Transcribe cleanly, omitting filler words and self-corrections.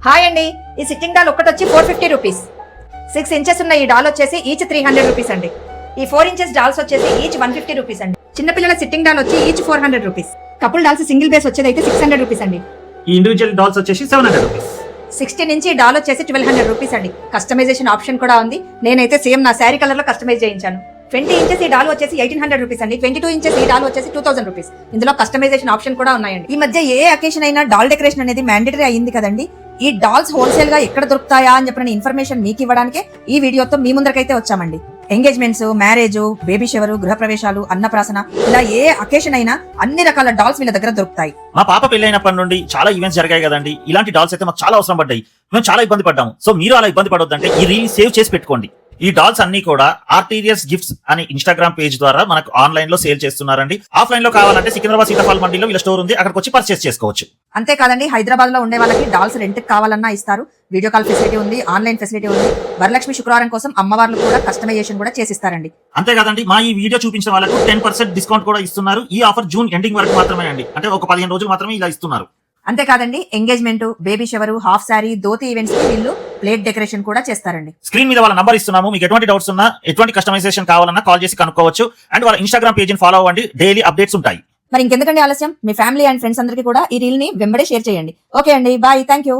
Hi అండి, ఈ sitting doll ఒకటి వచ్చి 450 రూపీస్. 6 ఇంచెస్ ఉన్న ఈ డాల్ వచ్చేసి ఈచ్ 300 రూపీస్ అండి. ఈ 4 ఇంచెస్ డాల్స్ వచ్చేసి ఈచ్ 150 రూపీస్ అండి. చిన్నపిల్లల సిట్టింగ్ డాల్ వచ్చి each 400 rupees. Couple dolls single base వచ్చేది అయితే 600 రూపీస్ అండి. ఈ ఇండివిజువల్ డాల్స్ వచ్చేసి 700 రూపీస్. 16 ఇంచి డాల్ వచ్చేసి 1200 రూపీస్ అండి. కస్టమైజేషన్ ఆప్షన్ కూడా ఉంది. నేనైతే సేమ్ నా శారీ కలర్ లో కస్టమైజ్ చేయించాను. 20 ఇంచెస్ ఈ డాల్ వచ్చేసి 1800 రూపీస్ అండి. 22 ఇంచెస్ ఈ డాల్ వచ్చేసి 2000 రూపీస్. ఇందులో కస్టమైజేషన్ ఆప్షన్ కూడా ఉన్నాయండి. ఈ మధ్య ఏ అకేషన్ అయినా డాల్ డెకరేషన్ అనేది మ్యాండేటరీ అయ్యింది కదండి. ఈ డాల్స్ హోల్సేల్ గా ఎక్కడ దొరుకుతాయా అని చెప్పిన ఇన్ఫర్మేషన్ మీకు ఇవ్వడానికే ఈ వీడియోతో మీ ముందరకైతే వచ్చామండి. ఎంగేజ్మెంట్స్, మ్యారేజ్, బేబీ షవర్, గృహప్రవేశాలు, అన్నప్రాసన, ఇలా ఏ అకేషన్ అయినా అన్ని రకాల డాల్స్ వీళ్ళ దగ్గర దొరుకుతాయి. మా పాప పెళ్ళైనప్పటి నుండి చాలా ఈవెంట్స్ జరిగాయి కదండి. ఇలాంటి డాల్స్ అయితే మాకు చాలా అవసరం పడ్డాయి. మేము చాలా ఇబ్బంది పడ్డాము. సో మీరు అలా ఇబ్బంది పడొద్దంటే ఈ రీల్ సేవ్ చేసి పెట్టుకోండి. ఈ డాల్స్ అన్ని కూడా ఆర్టీరియస్ గిఫ్ట్స్ అని ఇన్స్టాగ్రామ్ పేజ్ ద్వారా మనకు ఆన్లైన్ లో సేల్ చేస్తున్నారండి. ఆఫ్లైన్ లో కావాలంటే సికింద్రాబాద్ సీతాఫల్ మండీలో వీళ్ళ స్టోర్ ఉంది, అక్కడికి వచ్చి పర్చేస్ చేసుకోవచ్చు. అంతేకాదండి, హైదరాబాద్ లో ఉండే వాళ్ళకి డాల్స్ రెంట్ కావాలన్నా ఇస్తారు. వీడియో కాల్ ఫెసిలిటీ ఉంది, ఆన్లైన్ ఫెసిలిటీ ఉంది. వరలక్ష్మి శుక్రవారం కోసం అమ్మవార్లు కూడా కస్టమైజేషన్ కూడా చేసిస్తారండి. అంతేకాదండి, మా ఈ వీడియో చూపించిన వాళ్ళకు 10% డిస్కౌంట్ కూడా ఇస్తున్నారు. ఈ ఆఫర్ జూన్ ఎండింగ్ వరకు మాత్రమే అండి. అంటే ఒక 15 రోజులు మాత్రమే ఇలా ఇస్తున్నారు. అంతేకాదండి, engagement, baby shower, half sorry, dhoti events కి వీళ్ళు ప్లేట్ డెకరేషన్ కూడా చేస్తారండి. స్క్రీన్ మీద వాళ్ళ నంబర్ ఇస్తున్నాము. మీకు ఎటువంటి డౌట్స్ ఉన్నా, ఎటువంటి కస్టమైజేషన్ కావాలన్నా కాల్ చేసి కనుక్కోవచ్చు. అండ్ వాళ్ళ ఇన్స్టాగ్రామ్ పేజ్ ఫాలో అవ్వండి, డైలీ అప్డేట్స్ ఉంటాయి. మరి ఇంకెందుకండి ఆలస్యం, మీ ఫ్యామిలీ అండ్ ఫ్రెండ్స్ అందరికీ కూడా ఈ రీల్ ని వెంబడే షేర్ చేయండి. ఓకే అండి, బాయ్, థ్యాంక్ యూ.